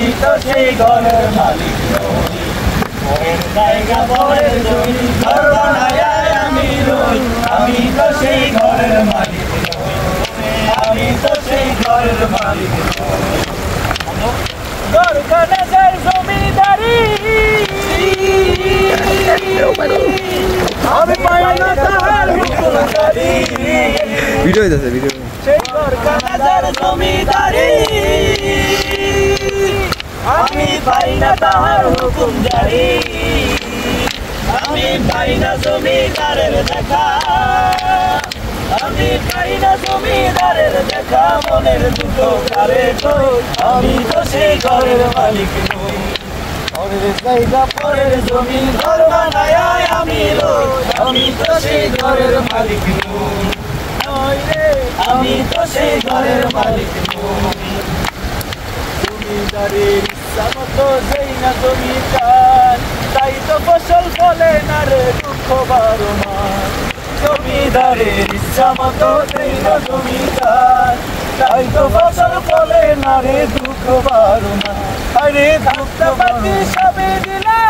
আমি তো সেই ঘরের মালিক নই পরের জায়গা পরের জমি ঘর বানায় আমি রই আমি তো সেই ঘরের মালিক নই আমি তো সেই ঘরের মালিক নই ঘরখানে যাই জমিদারি আমি পাই না তাহার হুকুমদারি ভিডিও হইতাছে ভিডিও সেই ঘরখানে যার জমিদারি আমি পাই না তাহার হুকুম জারি আমি পাই না জমিদারের দেখা আমি পাই না জমিদারের দেখা মনের দুটো কারে কই আমি তো সেই ঘরের মালিক নই পরের জায়গা পরের জমি ঘর বানায় আমি রই আমি তো সেই ঘরের মালিক নই রে আমি তো সেই ঘরের মালিক নই জমিদারের ইচ্ছা মতো যেই না জমিদার তাই তো ফসল ফলে না রে দুঃখ বারো মাস জমিদারের ইচ্ছা মতো যেই না জমিদার তাই তো ফসল ফলে না রে দুঃখ বারো মাস আরে দুঃখ বাতি সবে দিলা